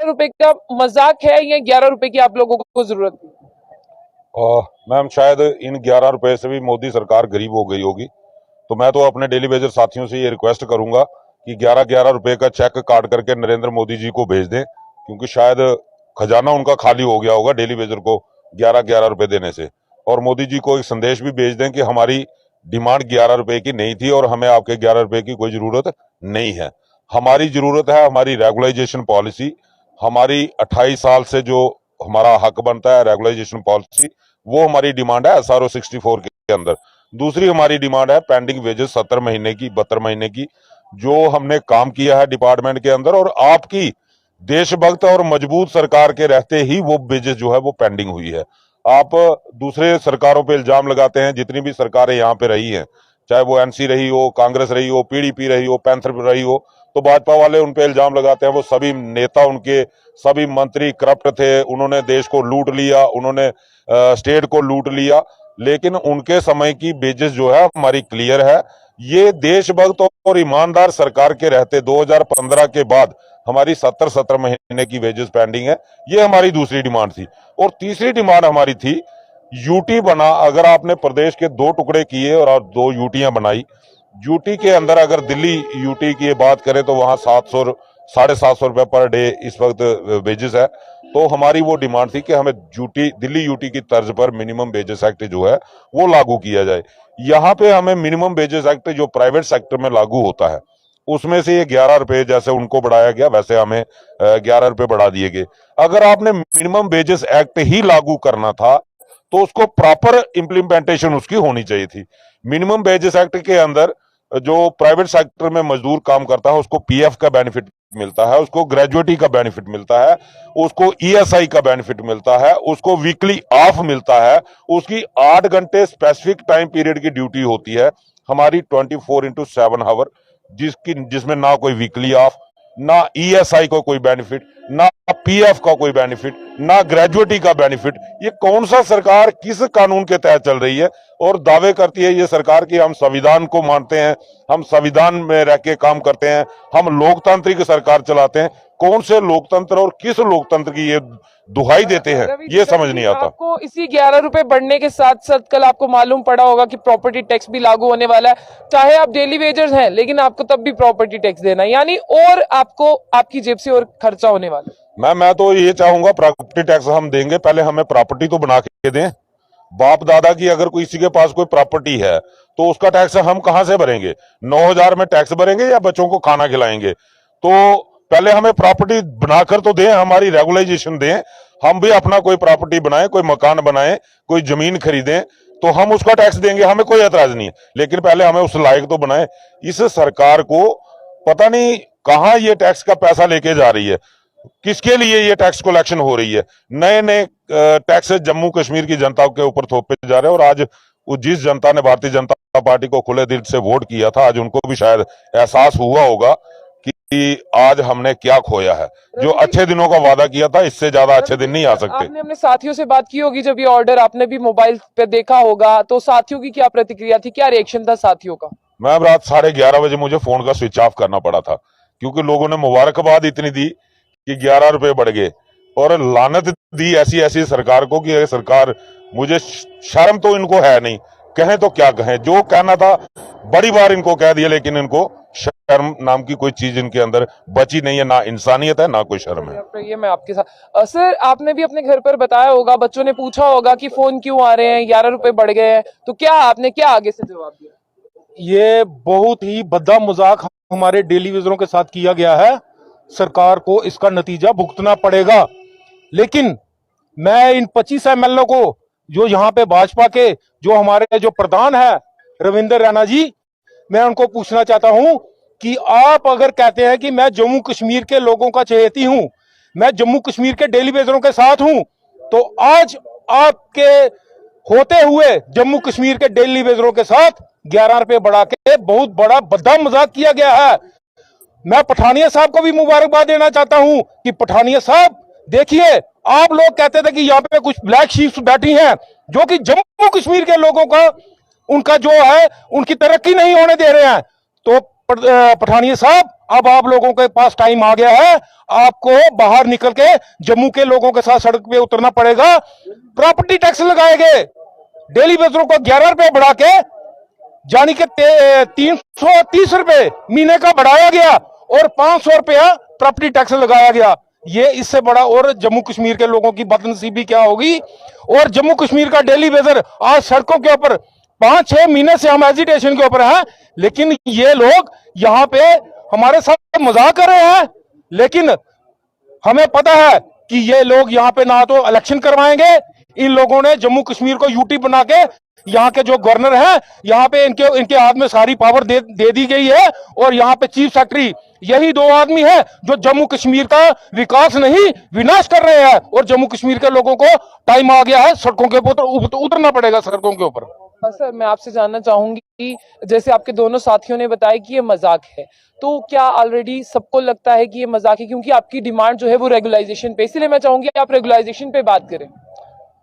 रुपए का मजाक है या 11 रुपए की आप लोगों को जरूरत थी? मैम शायद इन 11 रुपए से भी मोदी सरकार गरीब हो गई होगी। तो मैं तो अपने डेली वेजर साथियों से ये रिक्वेस्ट करूंगा कि 11-11 रुपए का चेक काट करके नरेंद्र मोदी जी को भेज दें, क्योंकि शायद खजाना उनका खाली हो गया होगा डेली वेजर को 11-11 रुपए देने से। और मोदी जी को एक संदेश भी भेज दें कि हमारी डिमांड 11 रुपए की नहीं थी और हमें आपके 11 रुपए की कोई जरूरत नहीं है। हमारी जरूरत है हमारी रेगुलाइजेशन पॉलिसी। हमारी 28 साल से जो हमारा हक बनता है रेगुलाइजेशन पॉलिसी, वो हमारी डिमांड है SRO 64 के अंदर। दूसरी हमारी डिमांड है पेंडिंग वेजेस 70 महीने की 72 महीने की, जो हमने काम किया है डिपार्टमेंट के अंदर और आपकी देशभक्त और मजबूत सरकार के रहते ही वो वेजेस जो है वो पेंडिंग हुई है। आप दूसरे सरकारों पे इल्जाम लगाते हैं, जितनी भी सरकारें यहाँ पे रही हैं, चाहे वो NC रही हो, कांग्रेस रही हो, PDP रही हो, पैंथर रही हो, तो भाजपा वाले उन पे इल्जाम लगाते हैं वो सभी नेता उनके सभी मंत्री करप्ट थे, उन्होंने देश को लूट लिया, उन्होंने स्टेट को लूट लिया। लेकिन उनके समय की वेजेस जो है हमारी क्लियर है। ये देशभक्त और ईमानदार सरकार के रहते 2015 के बाद हमारी 70 महीने की वेजेस पेंडिंग है। ये हमारी दूसरी डिमांड थी। और तीसरी डिमांड हमारी थी यूटी बना। अगर आपने प्रदेश के 2 टुकड़े किए और 2 यूटियां बनाई, यूटी के अंदर अगर दिल्ली यूटी की बात करें तो वहां 700 750 रुपए पर डे इस वक्त वेजेस है। तो हमारी वो डिमांड थी कि हमें दिल्ली यूटी की तर्ज पर मिनिमम वेजेस एक्ट जो है वो लागू किया जाए। यहाँ पे हमें मिनिमम वेजेस एक्ट जो प्राइवेट सेक्टर में लागू होता है उसमें से ये 11 रुपए जैसे उनको बढ़ाया गया वैसे हमें 11 रुपए बढ़ा दिए गए। अगर आपने मिनिमम वेजेस एक्ट ही लागू करना था तो उसको प्रॉपर इंप्लीमेंटेशन उसकी होनी चाहिए थी। मिनिमम वेजेस एक्ट के अंदर जो प्राइवेट सेक्टर में मजदूर काम करता है उसको PF का बेनिफिट मिलता है, उसको ग्रेजुएटी का बेनिफिट मिलता है, उसको ESI का बेनिफिट मिलता है, उसको वीकली ऑफ मिलता है, उसकी 8 घंटे स्पेसिफिक टाइम पीरियड की ड्यूटी होती है। हमारी 24/7 आवर, जिसमें ना कोई वीकली ऑफ, ना ESI को कोई बेनिफिट, ना PF का कोई बेनिफिट, ना ग्रेजुएटी का बेनिफिट। ये कौन सा सरकार किस कानून के तहत चल रही है? और दावे करती है ये सरकार कि हम संविधान को मानते हैं, हम संविधान में रह के काम करते हैं, हम लोकतांत्रिक सरकार चलाते हैं। कौन से लोकतंत्र और किस लोकतंत्र की ये दुहाई देते हैं, ये समझ नहीं आता। आपको इसी 11 रुपए बढ़ने के साथ साथ कल आपको मालूम पड़ा होगा कि प्रॉपर्टी टैक्स भी लागू होने वाला है। चाहे आप डेली वेजर्स हैं लेकिन आपको तब भी प्रॉपर्टी टैक्स देना है, यानी और आपको आपकी जेब से और खर्चा होने वाला है। मैं तो ये चाहूंगा प्रॉपर्टी टैक्स हम देंगे, पहले हमें प्रॉपर्टी तो बना के दें। बाप दादा की अगर किसी के पास कोई प्रॉपर्टी है तो उसका टैक्स हम कहां से भरेंगे? 9,000 में टैक्स भरेंगे या बच्चों को खाना खिलाएंगे? तो पहले हमें प्रॉपर्टी बनाकर तो दें, हमारी रेगुलाइजेशन दें, हम भी अपना कोई प्रॉपर्टी बनाएं, कोई मकान बनाएं, कोई जमीन खरीदें तो हम उसका टैक्स देंगे, हमें कोई एतराज नहीं है। लेकिन पहले हमें उस लायक तो बनाएं। इस सरकार को पता नहीं कहां ये टैक्स का पैसा लेके जा रही है, किसके लिए ये टैक्स कलेक्शन हो रही है। नए नए टैक्स जम्मू कश्मीर की जनता के ऊपर थोपे जा रहे हैं। और आज जिस जनता ने भारतीय जनता पार्टी को खुले दिल से वोट किया था, आज उनको भी शायद एहसास हुआ होगा कि आज हमने क्या खोया है। जो अच्छे दिनों का वादा किया था इससे ज्यादा अच्छे दिन नहीं आ सकते। आपने अपने साथियों से बात की होगी जब ये ऑर्डर आपने भी मोबाइल पे देखा होगा, तो साथियों की क्या प्रतिक्रिया थी, क्या रिएक्शन था साथियों का? मैं रात 11:30 बजे मुझे फोन का स्विच ऑफ करना पड़ा था, क्योंकि लोगों ने मुबारकबाद इतनी दी कि 11 रुपए बढ़ गए और लानत दी ऐसी ऐसी सरकार को कि सरकार, मुझे शर्म तो इनको है नहीं, कहें तो क्या कहें। जो कहना था बड़ी बार इनको कह दिया, लेकिन इनको शर्म नाम की कोई चीज इनके अंदर बची नहीं है, ना इंसानियत है ना कोई शर्म है। ये मैं आपके साथ सर, आपने भी अपने घर पर बताया होगा, बच्चों ने पूछा होगा कि फोन क्यों आ रहे हैं, 11 रुपए बढ़ गए हैं, तो क्या आपने क्या आगे से जवाब दिया? ये बहुत ही भद्दा मजाक हमारे डेली वेजरों के साथ किया गया है। सरकार को इसका नतीजा भुगतना पड़ेगा। लेकिन मैं इन 25 MLA को, जो यहाँ पे भाजपा के जो हमारे जो प्रधान है रविंद्र रैना जी, मैं उनको पूछना चाहता हूं कि आप अगर कहते हैं कि मैं जम्मू कश्मीर के लोगों का चहेती हूं, मैं जम्मू कश्मीर के डेली वेजरों के साथ हूं, तो आज आपके होते हुए जम्मू कश्मीर के डेली वेजरों के साथ 11 रुपए बढ़ा के बहुत बड़ा भद्दा मजाक किया गया है। मैं पठानिया साहब को भी मुबारकबाद देना चाहता हूं कि पठानिया साहब देखिए, आप लोग कहते थे कि यहाँ पे कुछ ब्लैक शीप्स बैठी हैं जो कि जम्मू कश्मीर के लोगों का, उनका जो है उनकी तरक्की नहीं होने दे रहे हैं। तो पठानिया साहब अब आप लोगों के पास टाइम आ गया है, आपको बाहर निकल के जम्मू के लोगों के साथ सड़क पे उतरना पड़ेगा। प्रॉपर्टी टैक्स लगाए गए, डेली वेजरों को 11 रुपए बढ़ा के यानी कि 330 रुपए महीने का बढ़ाया गया और 500 रुपया प्रॉपर्टी टैक्स लगाया गया। ये इससे बड़ा और जम्मू कश्मीर के लोगों की बदनसीबी क्या होगी। और जम्मू कश्मीर का डेली वेजर आज सड़कों के ऊपर 5-6 महीने से हम एजिटेशन के ऊपर हैं, लेकिन ये लोग यहाँ पे हमारे साथ मजाक कर रहे हैं। लेकिन हमें पता है कि ये लोग यहाँ पे ना तो इलेक्शन करवाएंगे, इन लोगों ने जम्मू कश्मीर को यूटी बना के यहाँ के जो गवर्नर हैं यहाँ पे इनके हाथ में सारी पावर दे दी गई है। और यहाँ पे चीफ सेक्रेटरी यही 2 आदमी हैं जो जम्मू कश्मीर का विकास नहीं विनाश कर रहे हैं। और जम्मू कश्मीर के लोगों को टाइम आ गया है, सड़कों के ऊपर उतरना पड़ेगा सड़कों के ऊपर। हाँ सर, मैं आपसे जानना चाहूंगी कि जैसे आपके दोनों साथियों ने बताया कि ये मजाक है, तो क्या ऑलरेडी सबको लगता है कि ये मजाक है? क्योंकि आपकी डिमांड जो है वो रेगुलाइजेशन पे, इसलिए मैं चाहूंगी आप रेगुलाइजेशन पे बात करें।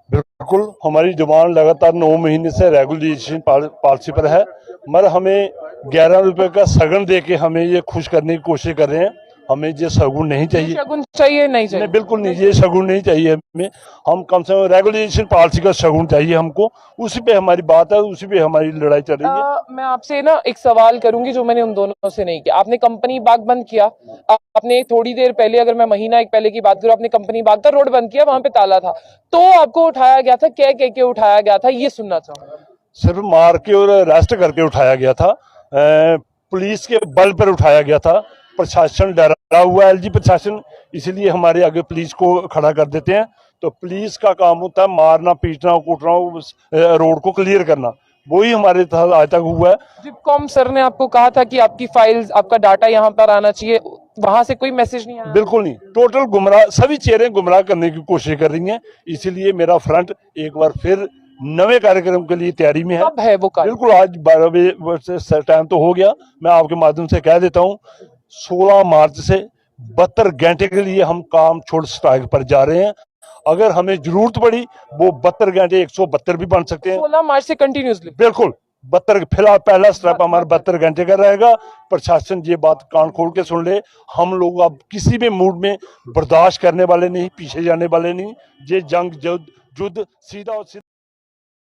बिल्कुल, हमारी डिमांड लगातार 9 महीने से रेगुलेशन पॉलिसी पर है, मगर हमें 11 रुपए का सगन दे के हमें ये खुश करने की कोशिश कर रहे हैं। हमें ये सगुन नहीं चाहिए, शगुन चाहिए नहीं चाहिए? नहीं, बिल्कुल नहीं, ये सगुन नहीं चाहिए हमें। हम कम से कम रेगुलेशन पॉलिसी का सगुन चाहिए हमको, उसी पे हमारी बात है, उसी पे हमारी लड़ाई चल रही है। मैं आपसे ना एक सवाल करूंगी जो मैंने उन दोनों से नहीं किया। आपने कंपनी बाग बंद किया, आपने थोड़ी देर पहले, अगर मैं महीना एक पहले की बात करूं, आपने कंपनी बाग का रोड बंद किया, वहां पे ताला था, तो आपको उठाया गया था, क्या कह के उठाया गया था, ये सुनना चाहूंगा। सिर्फ मार के और अरेस्ट करके उठाया गया था, पुलिस के बल पर उठाया गया था। प्रशासन डरा हुआ है, एलजी प्रशासन, इसलिए हमारे आगे पुलिस को खड़ा कर देते हैं। तो पुलिस का काम होता है मारना, पीटना, कूटना, रोड को क्लियर करना, वही हमारे साथ आज तक हुआ है। जिपकॉम सर ने आपको कहा था कि आपकी फाइल्स, आपका डाटा यहाँ पर आना चाहिए, वहां से कोई मैसेज नहीं आया? बिल्कुल नहीं, टोटल गुमराह, सभी चेहरे गुमराह करने की कोशिश कर रही हैं। इसीलिए मेरा फ्रंट एक बार फिर नवे कार्यक्रम के लिए तैयारी में है। कब है वो कार्यक्रम? बिल्कुल, आज 12 बजे से टाइम तो हो गया, मैं आपके माध्यम से कह देता हूँ, 16 मार्च से 72 घंटे के लिए हम काम छोड़ स्ट्राइक पर जा रहे हैं। अगर हमें जरूरत पड़ी वो 72 घंटे 172 भी बन सकते हैं। 16 मार्च से कंटिन्यूसली? बिल्कुल, 72, फिलहाल पहला स्टेप हमारा 72 घंटे का रहेगा। प्रशासन ये बात कान खोल के सुन ले, हम लोग अब किसी भी मूड में बर्दाश्त करने वाले नहीं, पीछे जाने वाले नहीं। ये जंग युद्ध सीधा और सीधा